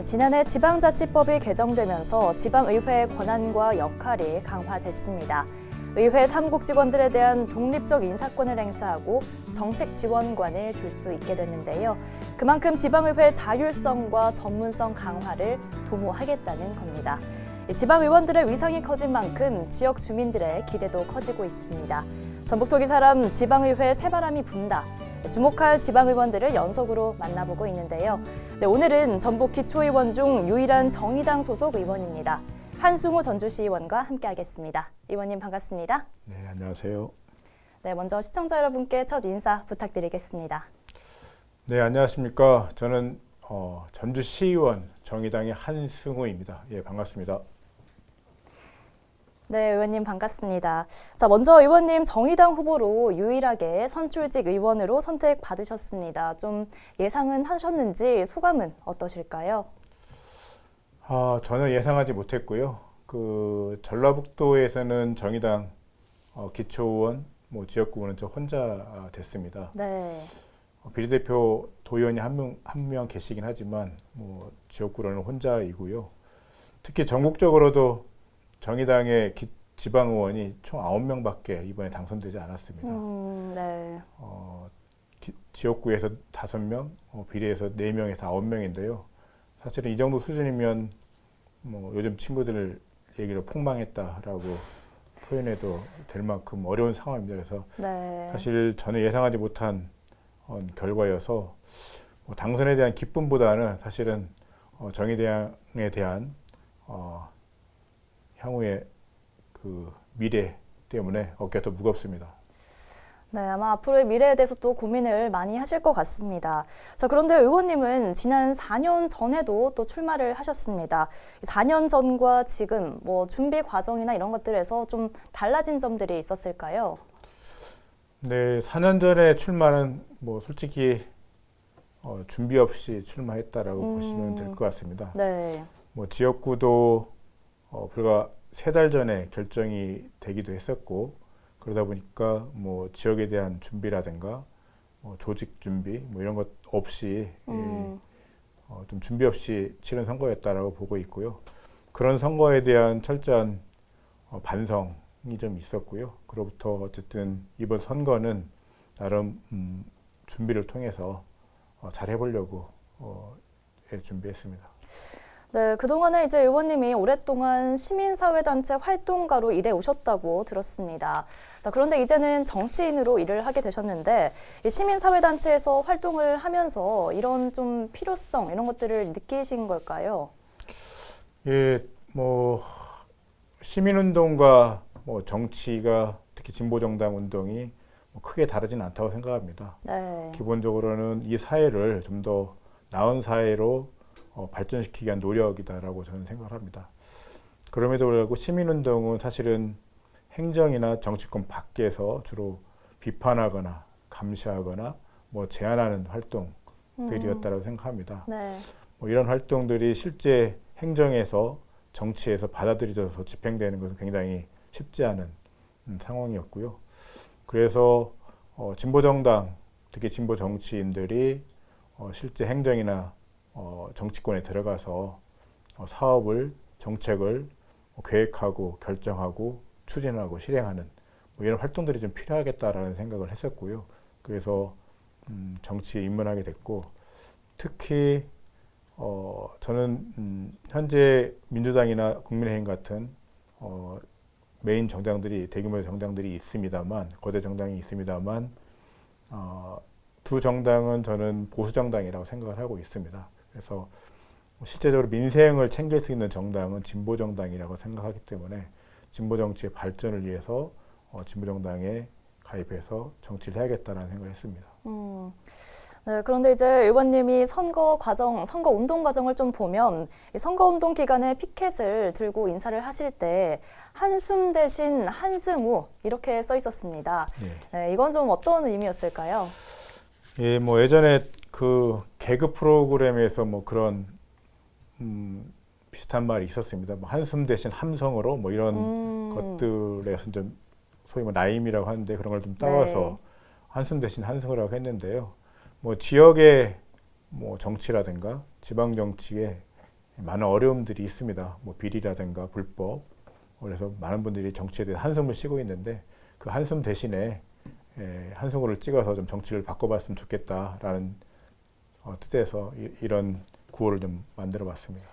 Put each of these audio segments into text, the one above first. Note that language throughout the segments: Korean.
지난해 지방자치법이 개정되면서 지방의회의 권한과 역할이 강화됐습니다. 의회 사무국 직원들에 대한 독립적 인사권을 행사하고 정책 지원관을 둘 수 있게 됐는데요. 그만큼 지방의회의 자율성과 전문성 강화를 도모하겠다는 겁니다. 지방의원들의 위상이 커진 만큼 지역 주민들의 기대도 커지고 있습니다. 전북토기 사람 지방의회 새바람이 분다. 주목할 지방의원들을 연속으로 만나보고 있는데요. 오늘은 전북 기초의원 중 유일한 정의당 소속 의원입니다. 한승우 전주시 의원과 함께하겠습니다. 의원님 반갑습니다. 네, 안녕하세요. 네, 먼저 시청자 여러분께 첫 인사 부탁드리겠습니다. 네, 안녕하십니까. 저는 전주시의원 정의당의 한승우입니다. 예, 반갑습니다. 네, 의원님 반갑습니다. 자, 먼저 의원님 정의당 후보로 유일하게 선출직 의원으로 선택받으셨습니다. 좀 예상은 하셨는지 소감은 어떠실까요? 저는 예상하지 못했고요. 전라북도에서는 정의당 기초의원, 지역구는 저 혼자 됐습니다. 네. 비례대표 도의원이 한 명 계시긴 하지만 지역구로는 혼자이고요. 특히 전국적으로도 정의당의 지방의원이 총 9명밖에 이번에 당선되지 않았습니다. 네. 지역구에서 5명, 비례에서 4명에서 9명인데요. 사실은 이 정도 수준이면 요즘 친구들 얘기로 폭망했다라고 표현해도 될 만큼 어려운 상황입니다. 그래서 네. 사실 저는 예상하지 못한 결과여서 당선에 대한 기쁨보다는 사실은 정의당에 대한 향후의 미래 때문에 어깨가 더 무겁습니다. 네, 아마 앞으로의 미래에 대해서 또 고민을 많이 하실 것 같습니다. 자, 그런데 의원님은 지난 4년 전에도 또 출마를 하셨습니다. 4년 전과 지금 준비 과정이나 이런 것들에서 좀 달라진 점들이 있었을까요? 네, 4년 전에 출마는 솔직히 준비 없이 출마했다라고 보시면 될 것 같습니다. 네. 지역구도 불과 3달 전에 결정이 되기도 했었고, 그러다 보니까 지역에 대한 준비라든가 조직 준비 이런 것 없이 좀 준비 없이 치른 선거였다라고 보고 있고요. 그런 선거에 대한 철저한 반성이 좀 있었고요. 그로부터 어쨌든 이번 선거는 나름 준비를 통해서 잘 해보려고 준비했습니다. 네, 그동안에 이제 의원님이 오랫동안 시민사회단체 활동가로 일해 오셨다고 들었습니다. 자, 그런데 이제는 정치인으로 일을 하게 되셨는데 이 시민사회단체에서 활동을 하면서 이런 좀 필요성 이런 것들을 느끼신 걸까요? 예, 시민운동과 정치가 특히 진보정당 운동이 크게 다르진 않다고 생각합니다. 네. 기본적으로는 이 사회를 좀 더 나은 사회로 발전시키기 위한 노력이다라고 저는 생각을 합니다. 그럼에도 불구하고 시민운동은 사실은 행정이나 정치권 밖에서 주로 비판하거나 감시하거나 제안하는 활동들이었다고 생각합니다. 네. 이런 활동들이 실제 행정에서 정치에서 받아들여져서 집행되는 것은 굉장히 쉽지 않은 상황이었고요. 그래서 진보정당, 특히 진보 정치인들이 실제 행정이나 정치권에 들어가서 사업을, 정책을 계획하고 결정하고 추진하고 실행하는 이런 활동들이 좀 필요하겠다라는 생각을 했었고요. 그래서 정치에 입문하게 됐고, 특히 저는 현재 민주당이나 국민의힘 같은 메인 정당들이 대규모 정당들이 있습니다만, 거대 정당이 있습니다만 두 정당은 저는 보수 정당이라고 생각을 하고 있습니다. 그래서 실제적으로 민생을 챙길 수 있는 정당은 진보 정당이라고 생각하기 때문에 진보 정치의 발전을 위해서 진보 정당에 가입해서 정치를 해야겠다는 생각을 했습니다. 네, 그런데 이제 의원님이 선거 운동 과정을 좀 보면 이 선거 운동 기간에 피켓을 들고 인사를 하실 때 한숨 대신 한승우 이렇게 써 있었습니다. 네, 이건 좀 어떤 의미였을까요? 예, 예전에 개그 프로그램에서 그런 비슷한 말이 있었습니다. 한숨 대신 함성으로 이런 것들에서 좀 소위 라임이라고 하는데 그런 걸 좀 따와서 네. 한숨 대신 한승우라고 했는데요. 지역의 정치라든가 지방 정치에 많은 어려움들이 있습니다. 뭐 비리라든가 불법. 그래서 많은 분들이 정치에 대해 한숨을 쉬고 있는데 그 한숨 대신에 한숨을 찍어서 좀 정치를 바꿔봤으면 좋겠다라는 뜻에서 이런 구호를 좀 만들어봤습니다.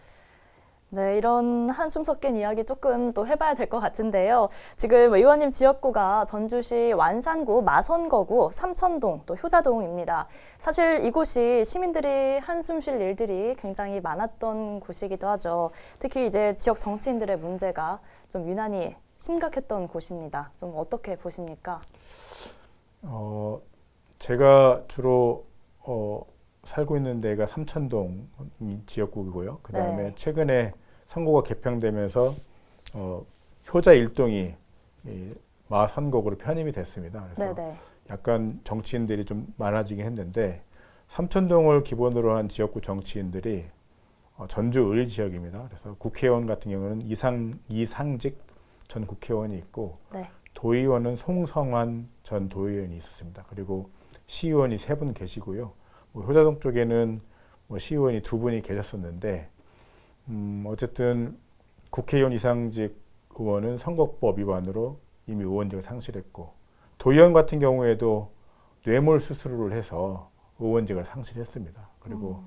네, 이런 한숨 섞인 이야기 조금 또 해봐야 될 것 같은데요. 지금 의원님 지역구가 전주시 완산구, 마선거구, 삼천동, 또 효자동입니다. 사실 이곳이 시민들이 한숨 쉴 일들이 굉장히 많았던 곳이기도 하죠. 특히 이제 지역 정치인들의 문제가 좀 유난히 심각했던 곳입니다. 좀 어떻게 보십니까? 제가 주로 살고 있는 데가 삼천동 지역구이고요. 그 다음에 네. 최근에 선거가 개평되면서 효자 일동이 마선거구로 편입이 됐습니다. 그래서 네네. 약간 정치인들이 좀 많아지긴 했는데 삼천동을 기본으로 한 지역구 정치인들이 전주을 지역입니다. 그래서 국회의원 같은 경우는 이상직 전 국회의원이 있고 네. 도의원은 송성환 전 도의원이 있었습니다. 그리고 시의원이 3분 계시고요. 뭐 효자동 쪽에는 뭐 시의원이 2분이 계셨었는데 어쨌든 국회의원 이상직 의원은 선거법 위반으로 이미 의원직을 상실했고 도의원 같은 경우에도 뇌물 수수를 해서 의원직을 상실했습니다. 그리고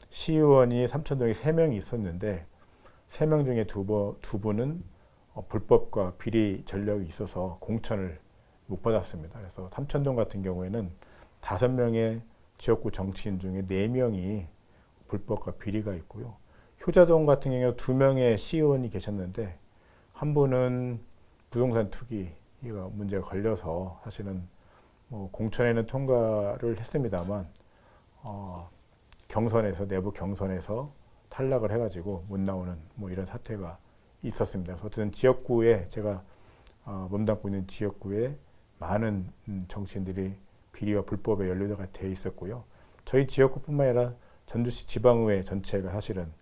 시의원이 삼천동에 3명이 있었는데 3명 중에 두 분은 불법과 비리 전력이 있어서 공천을 못 받았습니다. 그래서 삼천동 같은 경우에는 5명의 지역구 정치인 중에 4명이 불법과 비리가 있고요. 효자동 같은 경우 2명의 시의원이 계셨는데 한 분은 부동산 투기가 문제가 걸려서 사실은 뭐 공천에는 통과를 했습니다만 경선에서 내부 경선에서 탈락을 해가지고 못 나오는 뭐 이런 사태가 있었습니다. 그래서 어쨌든 지역구에 제가 몸담고 있는 지역구에 많은 정치인들이 비리와 불법에 연루가 돼 있었고요. 저희 지역구뿐만 아니라 전주시 지방의회 전체가 사실은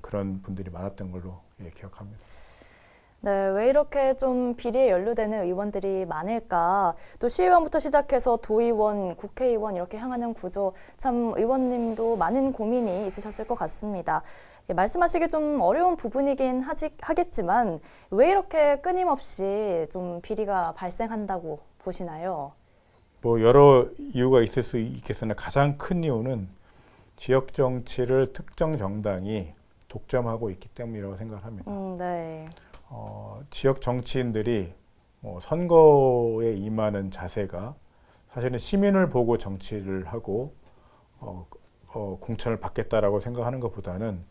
그런 분들이 많았던 걸로 기억합니다. 네, 왜 이렇게 좀 비리에 연루되는 의원들이 많을까? 또 시의원부터 시작해서 도의원, 국회의원 이렇게 향하는 구조, 참 의원님도 많은 고민이 있으셨을 것 같습니다. 말씀하시기 좀 어려운 부분이긴 하겠지만 왜 이렇게 끊임없이 좀 비리가 발생한다고 보시나요? 뭐 여러 이유가 있을 수 있겠으나 가장 큰 이유는 지역 정치를 특정 정당이 독점하고 있기 때문이라고 생각합니다. 네. 지역 정치인들이 선거에 임하는 자세가 사실은 시민을 보고 정치를 하고 공천을 받겠다라고 생각하는 것보다는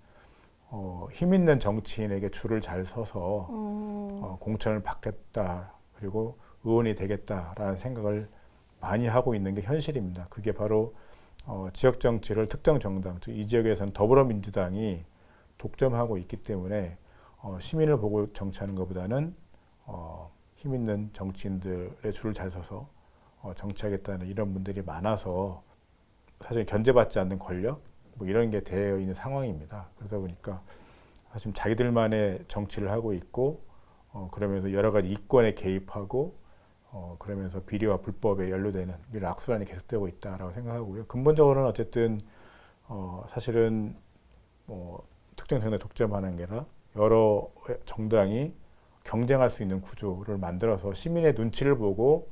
힘 있는 정치인에게 줄을 잘 서서 공천을 받겠다 그리고 의원이 되겠다라는 생각을 많이 하고 있는 게 현실입니다. 그게 바로 지역 정치를 특정 정당, 즉 이 지역에서는 더불어민주당이 독점하고 있기 때문에 시민을 보고 정치하는 것보다는 힘 있는 정치인들의 줄을 잘 서서 정치하겠다는 이런 분들이 많아서 사실 견제받지 않는 권력 뭐 이런 게 되어 있는 상황입니다. 그러다 보니까 사실 자기들만의 정치를 하고 있고 그러면서 여러 가지 이권에 개입하고 그러면서 비리와 불법에 연루되는 이런 악순환이 계속되고 있다라고 생각하고요. 근본적으로는 어쨌든 사실은 특정 정당이 독점하는 게 아니라 여러 정당이 경쟁할 수 있는 구조를 만들어서 시민의 눈치를 보고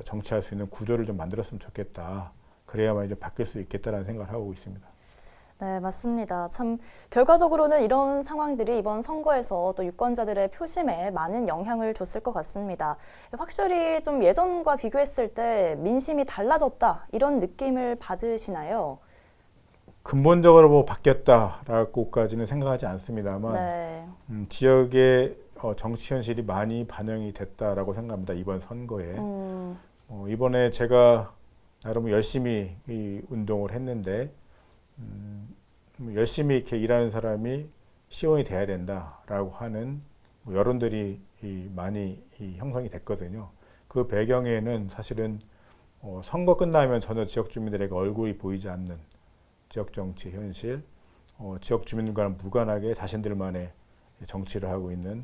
정치할 수 있는 구조를 좀 만들었으면 좋겠다. 그래야만 이제 바뀔 수 있겠다라는 생각을 하고 있습니다. 네, 맞습니다. 참 결과적으로는 이런 상황들이 이번 선거에서 또 유권자들의 표심에 많은 영향을 줬을 것 같습니다. 확실히 좀 예전과 비교했을 때 민심이 달라졌다 이런 느낌을 받으시나요? 근본적으로 뭐 바뀌었다라고까지는 생각하지 않습니다만 네. 지역의 정치 현실이 많이 반영이 됐다라고 생각합니다. 이번 선거에. 이번에 제가 나름 열심히 이 운동을 했는데 열심히 이렇게 일하는 사람이 시의원이 돼야 된다라고 하는 여론들이 많이 형성이 됐거든요. 그 배경에는 사실은 선거 끝나면 전혀 지역 주민들에게 얼굴이 보이지 않는 지역 정치 현실, 지역 주민들과는 무관하게 자신들만의 정치를 하고 있는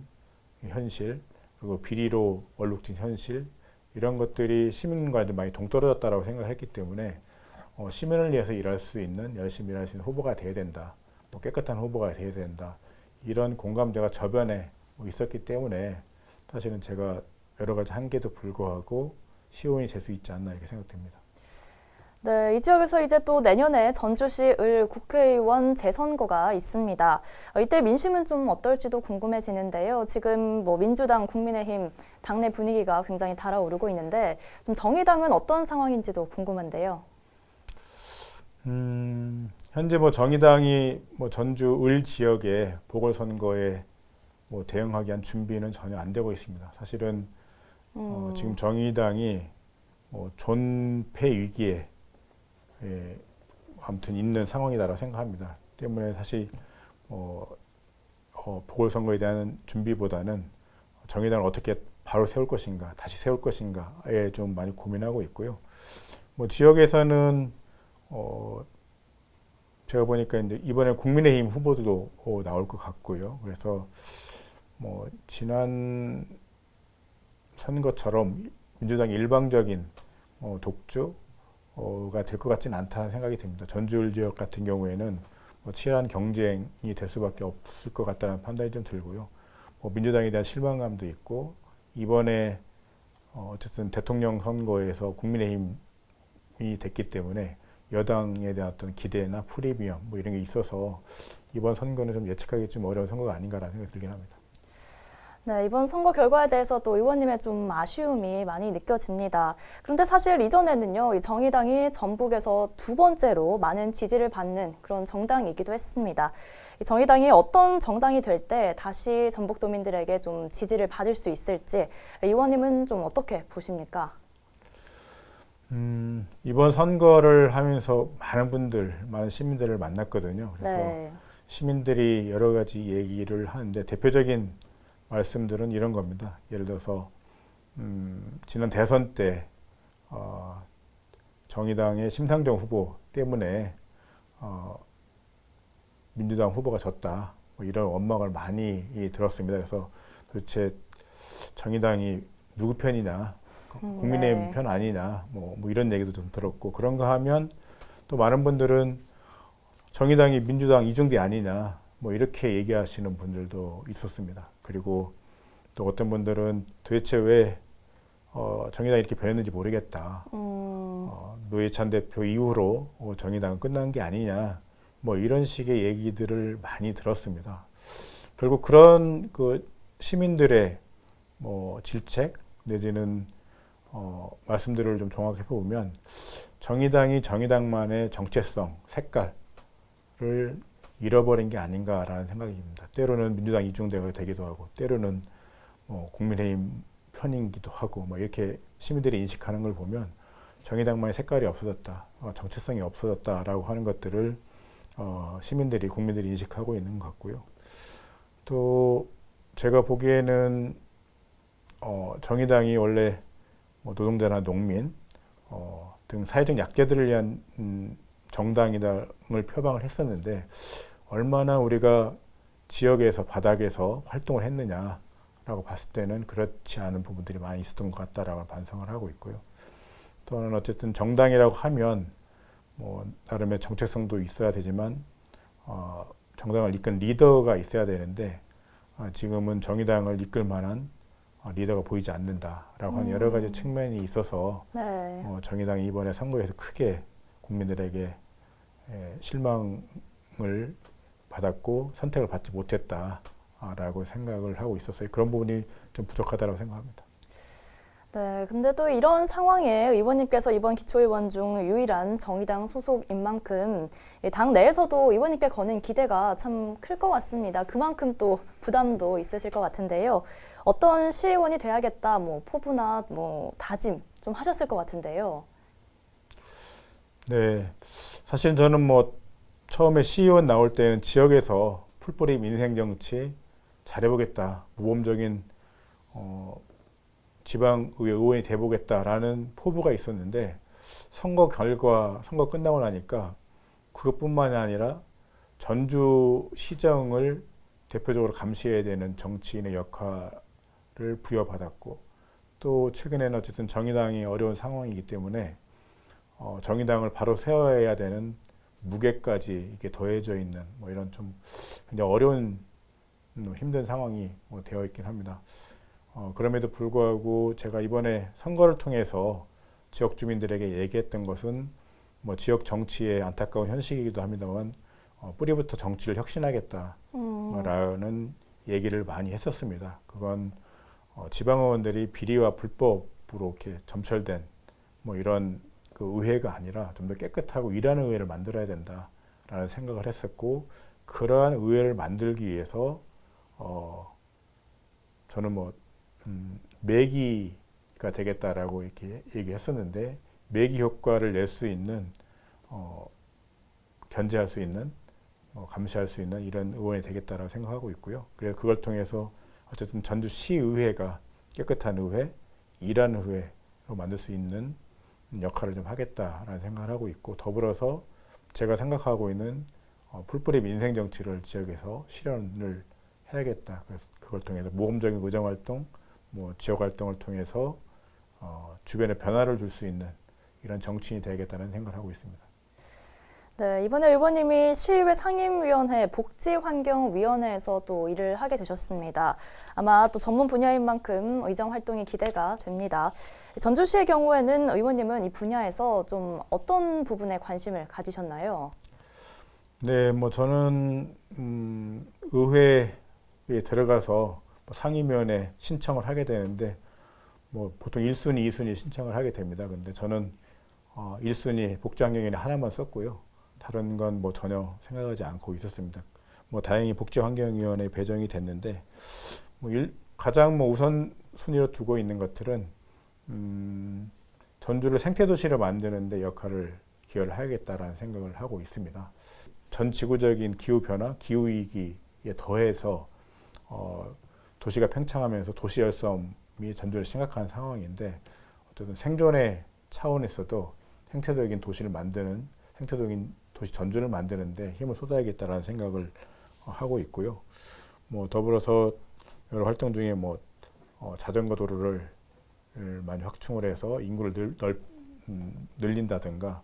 현실, 그리고 비리로 얼룩진 현실 이런 것들이 시민과 많이 동떨어졌다라고 생각했기 때문에 시민을 위해서 일할 수 있는 열심히 일할 수 있는 후보가 돼야 된다. 뭐 깨끗한 후보가 돼야 된다. 이런 공감대가 저변에 뭐 있었기 때문에 사실은 제가 여러 가지 한계도 불구하고 시의원이 될 수 있지 않나 이렇게 생각됩니다. 네, 이 지역에서 이제 또 내년에 전주시 을 국회의원 재선거가 있습니다. 이때 민심은 좀 어떨지도 궁금해지는데요. 지금 뭐 민주당, 국민의힘 당내 분위기가 굉장히 달아오르고 있는데 좀 정의당은 어떤 상황인지도 궁금한데요. 현재 뭐 정의당이 뭐 전주 을 지역의 보궐선거에 뭐 대응하기 위한 준비는 전혀 안 되고 있습니다. 사실은 지금 정의당이 존폐 위기에 아무튼 있는 상황이다라고 생각합니다. 때문에 사실 보궐선거에 대한 준비보다는 정의당을 어떻게 바로 세울 것인가, 다시 세울 것인가에 좀 많이 고민하고 있고요. 뭐 지역에서는 제가 보니까 이제 이번에 국민의힘 후보도 나올 것 같고요. 그래서 뭐 지난 선거처럼 민주당이 일방적인 독주가 될 것 같지는 않다는 생각이 듭니다. 전주 지역 같은 경우에는 뭐 치열한 경쟁이 될 수밖에 없을 것 같다는 판단이 좀 들고요. 뭐 민주당에 대한 실망감도 있고 이번에 어쨌든 대통령 선거에서 국민의힘이 됐기 때문에 여당에 대한 어떤 기대나 프리미엄 뭐 이런 게 있어서 이번 선거는 좀 예측하기 좀 어려운 선거가 아닌가라는 생각이 들긴 합니다. 네, 이번 선거 결과에 대해서 또 의원님의 좀 아쉬움이 많이 느껴집니다. 그런데 사실 이전에는요, 이 정의당이 전북에서 두 번째로 많은 지지를 받는 그런 정당이기도 했습니다. 이 정의당이 어떤 정당이 될 때 다시 전북도민들에게 좀 지지를 받을 수 있을지 의원님은 좀 어떻게 보십니까? 이번 선거를 하면서 많은 시민들을 만났거든요. 그래서 네. 시민들이 여러 가지 얘기를 하는데 대표적인 말씀들은 이런 겁니다. 예를 들어서 지난 대선 때 정의당의 심상정 후보 때문에 민주당 후보가 졌다. 뭐 이런 원망을 많이 들었습니다. 그래서 도대체 정의당이 누구 편이냐, 국민의힘 네. 편 아니냐, 뭐 이런 얘기도 좀 들었고 그런가 하면 또 많은 분들은 정의당이 민주당 이중대 아니냐, 뭐 이렇게 얘기하시는 분들도 있었습니다. 그리고 또 어떤 분들은 도대체 왜 정의당이 이렇게 변했는지 모르겠다. 노회찬 대표 이후로 정의당은 끝난 게 아니냐. 뭐 이런 식의 얘기들을 많이 들었습니다. 결국 그런 그 시민들의 뭐 질책 내지는 말씀들을 좀 종합해 보면 정의당이 정의당만의 정체성, 색깔을 잃어버린 게 아닌가라는 생각이 듭니다. 때로는 민주당 이중대가 되기도 하고, 때로는 국민의힘 편이기도 하고, 뭐 이렇게 시민들이 인식하는 걸 보면 정의당만의 색깔이 없어졌다, 정체성이 없어졌다라고 하는 것들을 시민들이, 국민들이 인식하고 있는 것 같고요. 또 제가 보기에는 정의당이 원래 뭐 노동자나 농민 등 사회적 약자들을 위한 정당이다를 표방을 했었는데 얼마나 우리가 지역에서 바닥에서 활동을 했느냐라고 봤을 때는 그렇지 않은 부분들이 많이 있었던 것 같다라고 반성을 하고 있고요. 또는 어쨌든 정당이라고 하면 뭐 나름의 정체성도 있어야 되지만 정당을 이끈 리더가 있어야 되는데 지금은 정의당을 이끌 만한 리더가 보이지 않는다라고 하는 여러 가지 측면이 있어서 네. 정의당이 이번에 선거에서 크게 국민들에게 실망을 받았고 선택을 받지 못했다라고 생각을 하고 있었어요. 그런 부분이 좀 부족하다고 생각합니다. 네, 근데 또 이런 상황에 의원님께서 이번 기초의원 중 유일한 정의당 소속인 만큼 당 내에서도 의원님께 거는 기대가 참 클 것 같습니다. 그만큼 또 부담도 있으실 것 같은데요. 어떤 시의원이 돼야겠다, 뭐 포부나 뭐 다짐 좀 하셨을 것 같은데요. 네, 사실 저는 뭐 처음에 시의원 나올 때는 지역에서 풀뿌리 민생정치 잘해보겠다, 모범적인 지방의회 의원이 돼보겠다라는 포부가 있었는데 선거 끝나고 나니까 그것뿐만이 아니라 전주시정을 대표적으로 감시해야 되는 정치인의 역할을 부여받았고 또 최근에는 어쨌든 정의당이 어려운 상황이기 때문에 정의당을 바로 세워야 되는 무게까지 이게 더해져 있는 뭐 이런 좀 굉장히 어려운 힘든 상황이 뭐 되어 있긴 합니다. 그럼에도 불구하고 제가 이번에 선거를 통해서 지역 주민들에게 얘기했던 것은 뭐 지역 정치의 안타까운 현실이기도 합니다만 뿌리부터 정치를 혁신하겠다라는 얘기를 많이 했었습니다. 그건 지방의원들이 비리와 불법으로 이렇게 점철된 뭐 이런 그 의회가 아니라 좀 더 깨끗하고 일하는 의회를 만들어야 된다라는 생각을 했었고, 그러한 의회를 만들기 위해서 저는 뭐 매기가 되겠다라고 이렇게 얘기했었는데, 매기 효과를 낼 수 있는 견제할 수 있는 감시할 수 있는 이런 의원이 되겠다라고 생각하고 있고요. 그래서 그걸 통해서 어쨌든 전주시의회가 깨끗한 의회, 일하는 의회로 만들 수 있는 역할을 좀 하겠다라는 생각을 하고 있고, 더불어서 제가 생각하고 있는 풀뿌리 민생 정치를 지역에서 실현을 해야겠다. 그래서 그걸 통해서 모험적인 의정 활동, 뭐 지역 활동을 통해서 주변에 변화를 줄 수 있는 이런 정치인이 되겠다는 생각을 하고 있습니다. 네, 이번에 의원님이 시의회 상임위원회 복지환경위원회에서 또 일을 하게 되셨습니다. 아마 또 전문 분야인 만큼 의정 활동이 기대가 됩니다. 전주시의 경우에는 의원님은 이 분야에서 좀 어떤 부분에 관심을 가지셨나요? 네, 뭐 저는 의회에 들어가서 상임위원회 신청을 하게 되는데, 뭐 보통 1순위, 2순위 신청을 하게 됩니다. 근데 저는 1순위 복지환경위원회 하나만 썼고요. 다른 건 뭐 전혀 생각하지 않고 있었습니다. 뭐 다행히 복지환경위원회 배정이 됐는데, 뭐 가장 뭐 우선 순위로 두고 있는 것들은 전주를 생태도시로 만드는 데 역할을 기여를 해야겠다라는 생각을 하고 있습니다. 전 지구적인 기후 변화, 기후 위기에 더해서 도시가 팽창하면서 도시 열섬이 전주를 심각한 상황인데, 어쨌든 생존의 차원에서도 생태적인 도시를 만드는, 생태적인 도시 전주를 만드는데 힘을 쏟아야겠다라는 생각을 하고 있고요. 뭐 더불어서 여러 활동 중에 뭐 자전거 도로를 많이 확충을 해서 인구를 늘린다든가,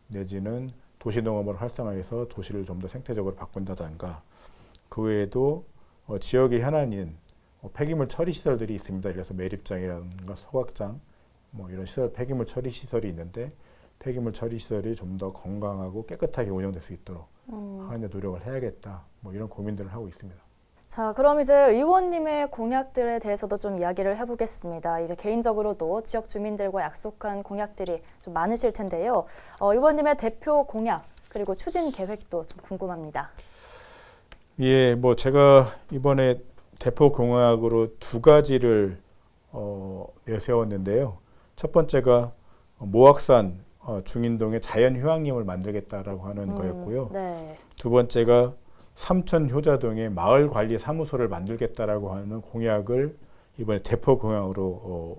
내지는 도시농업을 활성화해서 도시를 좀 더 생태적으로 바꾼다든가, 그 외에도 지역의 현안인 폐기물 처리 시설들이 있습니다. 그래서 매립장이라든가 소각장, 뭐 이런 시설, 폐기물 처리 시설이 있는데, 폐기물 처리 시설이 좀 더 건강하고 깨끗하게 운영될 수 있도록 하는 데 노력을 해야겠다. 뭐 이런 고민들을 하고 있습니다. 자, 그럼 이제 의원님의 공약들에 대해서도 좀 이야기를 해보겠습니다. 이제 개인적으로도 지역 주민들과 약속한 공약들이 좀 많으실 텐데요. 의원님의 대표 공약 그리고 추진 계획도 좀 궁금합니다. 예, 뭐 제가 이번에 대표 공약으로 두 가지를 내세웠는데요. 첫 번째가 모악산 중인동에 자연휴양림을 만들겠다라고 하는 거였고요. 네. 두 번째가 삼천 효자동에 마을관리사무소를 만들겠다라고 하는 공약을 이번에 대표 공약으로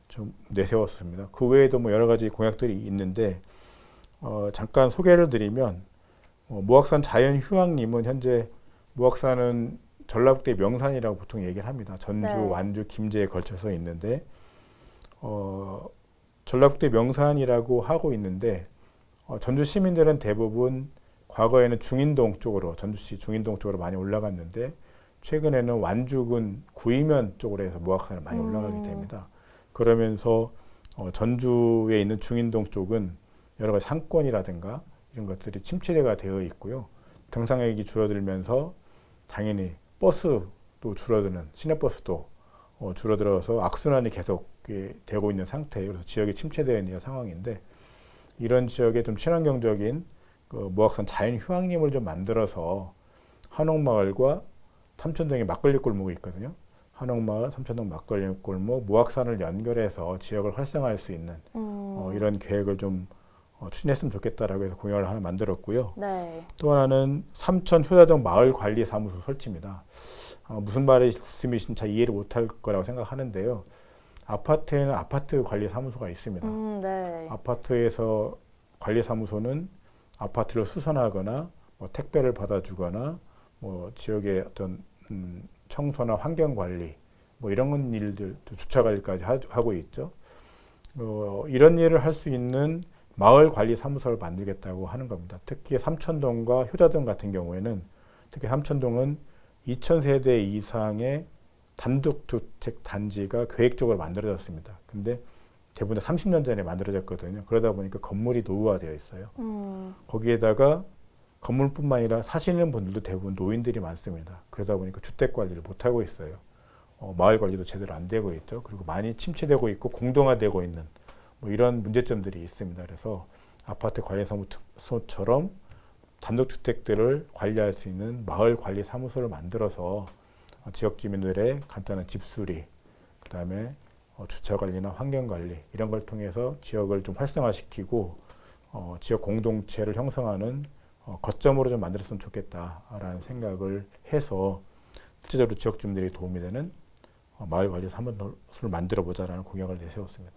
좀 내세웠습니다. 그 외에도 뭐 여러 가지 공약들이 있는데, 잠깐 소개를 드리면, 모악산 자연휴양림은 현재 모악산은 전라북도의 명산이라고 보통 얘기를 합니다. 전주, 네. 완주, 김제에 걸쳐서 있는데, 전라북도의 명산이라고 하고 있는데, 전주 시민들은 대부분 과거에는 중인동 쪽으로, 전주시 중인동 쪽으로 많이 올라갔는데, 최근에는 완주군 구이면 쪽으로 해서 모악산을 많이 올라가게 됩니다. 그러면서 전주에 있는 중인동 쪽은 여러 가지 상권이라든가 이런 것들이 침체가 되어 있고요. 등산객이 줄어들면서 당연히 버스도 줄어드는, 시내버스도 줄어들어서 악순환이 계속 되고 있는 상태예요. 그래서 지역이 침체되어 있는 상황인데, 이런 지역에 좀 친환경적인 모악산 자연휴양림을 좀 만들어서 한옥마을과 삼천동에 막걸리 골목이 있거든요. 한옥마을, 삼천동 막걸리 골목, 모악산을 연결해서 지역을 활성화할 수 있는 이런 계획을 좀 추진했으면 좋겠다라고 해서 공약을 하나 만들었고요. 네. 또 하나는 삼천 효자동 마을관리사무소 설치입니다. 무슨 말씀이신지 잘 이해를 못할 거라고 생각하는데요. 아파트에는 아파트 관리사무소가 있습니다. 네. 아파트에서 관리사무소는 아파트를 수선하거나 뭐 택배를 받아주거나 뭐 지역의 어떤 청소나 환경관리 뭐 이런 일들, 주차관리까지 하고 있죠. 이런 일을 할 수 있는 마을 관리 사무소를 만들겠다고 하는 겁니다. 특히 삼천동과 효자동 같은 경우에는 특히 삼천동은 2,000세대 이상의 단독주택 단지가 계획적으로 만들어졌습니다. 근데 대부분 30년 전에 만들어졌거든요. 그러다 보니까 건물이 노후화되어 있어요. 거기에다가 건물뿐만 아니라 사시는 분들도 대부분 노인들이 많습니다. 그러다 보니까 주택 관리를 못하고 있어요. 마을 관리도 제대로 안 되고 있죠. 그리고 많이 침체되고 있고 공동화되고 있는 뭐 이런 문제점들이 있습니다. 그래서 아파트 관리사무소처럼 단독주택들을 관리할 수 있는 마을 관리 사무소를 만들어서 지역 주민들의 간단한 집수리, 그다음에 주차 관리나 환경 관리 이런 걸 통해서 지역을 좀 활성화시키고 지역 공동체를 형성하는 거점으로 좀 만들었으면 좋겠다라는 생각을 해서 실제적으로 지역 주민들이 도움이 되는 마을 관리 사무소를 만들어 보자라는 공약을 내세웠습니다.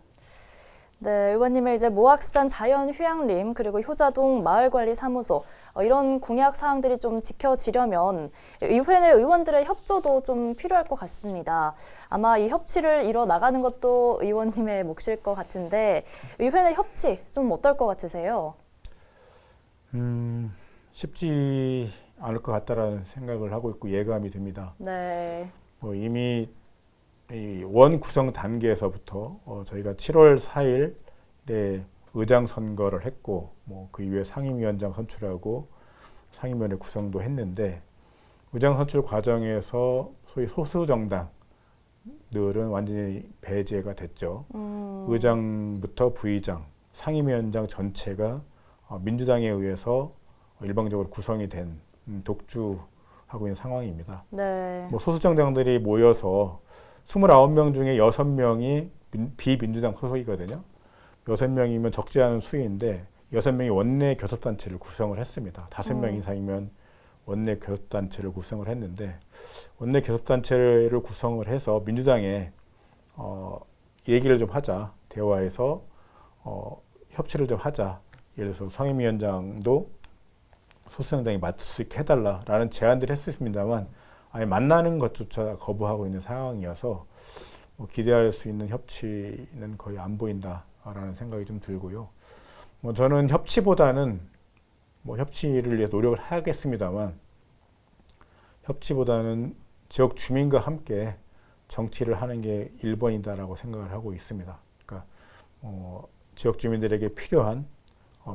네, 의원님의 이제 모악산 자연휴양림 그리고 효자동 마을관리사무소 이런 공약 사항들이 좀 지켜지려면 의회 내 의원들의 협조도 좀 필요할 것 같습니다. 아마 이 협치를 이뤄 나가는 것도 의원님의 몫일 것 같은데 의회 내 협치 좀 어떨 것 같으세요? 쉽지 않을 것 같다라는 생각을 하고 있고 예감이 듭니다. 네. 이미 이 원 구성 단계에서부터 저희가 7월 4일에 의장 선거를 했고 그 이후에 상임위원장 선출하고 상임위원회 구성도 했는데 의장 선출 과정에서 소위 소수 정당들은 완전히 배제가 됐죠. 의장부터 부의장, 상임위원장 전체가 민주당에 의해서 일방적으로 구성이 된 독주하고 있는 상황입니다. 네. 소수 정당들이 모여서 29명 중에 6명이 비민주당 소속이거든요. 6명이면 적지 않은 수인데 6명이 원내 교섭단체를 구성을 했습니다. 5명 이상이면 원내 교섭단체를 구성을 했는데 원내 교섭단체를 구성을 해서 민주당에 얘기를 좀 하자. 대화해서 협치를 좀 하자. 예를 들어서 상임위원장도 소수정당이 맡을 수 있게 해달라라는 제안들을 했습니다만 아예 만나는 것조차 거부하고 있는 상황이어서 기대할 수 있는 협치는 거의 안 보인다라는 생각이 좀 들고요. 저는 협치보다는 협치를 위해 노력을 하겠습니다만 협치보다는 지역 주민과 함께 정치를 하는 게 1번이다라고 생각을 하고 있습니다. 그러니까 지역 주민들에게 필요한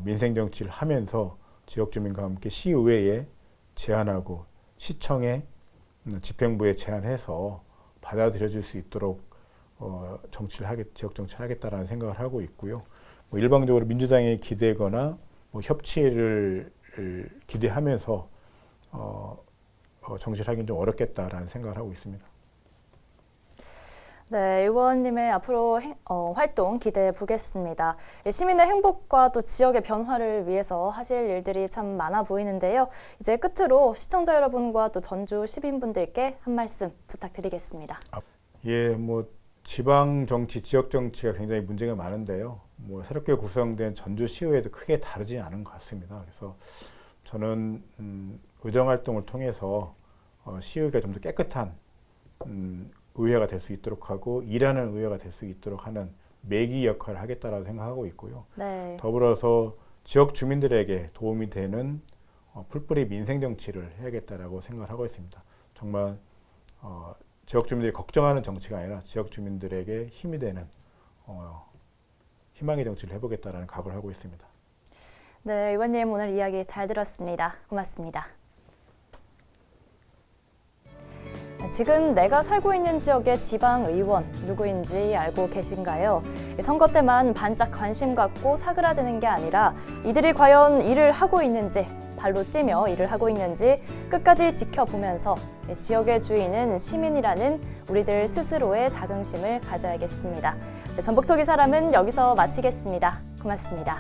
민생 정치를 하면서 지역 주민과 함께 시의회에 제안하고 시청에 집행부에 제안해서 받아들여질 수 있도록 지역 정치를 하겠다라는 생각을 하고 있고요. 일방적으로 민주당에 기대거나 협치를 기대하면서 정치를 하기는 좀 어렵겠다라는 생각을 하고 있습니다. 네, 의원님의 앞으로 활동 기대해 보겠습니다. 시민의 행복과 또 지역의 변화를 위해서 하실 일들이 참 많아 보이는데요. 이제 끝으로 시청자 여러분과 또 전주 시민분들께 한 말씀 부탁드리겠습니다. 예, 지방 정치, 지역 정치가 굉장히 문제가 많은데요. 새롭게 구성된 전주시의회도 크게 다르지 않은 것 같습니다. 그래서 저는 의정 활동을 통해서 시의회가 좀 더 깨끗한 의회가 될 수 있도록 하고 일하는 의회가 될 수 있도록 하는 매기 역할을 하겠다라고 생각하고 있고요. 네. 더불어서 지역 주민들에게 도움이 되는 풀뿌리 민생 정치를 해야겠다라고 생각을 하고 있습니다. 정말 지역 주민들이 걱정하는 정치가 아니라 지역 주민들에게 힘이 되는 희망의 정치를 해보겠다라는 각오를 하고 있습니다. 네, 의원님 오늘 이야기 잘 들었습니다. 고맙습니다. 지금 내가 살고 있는 지역의 지방의원 누구인지 알고 계신가요? 선거 때만 반짝 관심 갖고 사그라드는 게 아니라 이들이 과연 일을 하고 있는지, 발로 뛰며 일을 하고 있는지 끝까지 지켜보면서 지역의 주인은 시민이라는 우리들 스스로의 자긍심을 가져야겠습니다. 전북톡이 사람은 여기서 마치겠습니다. 고맙습니다.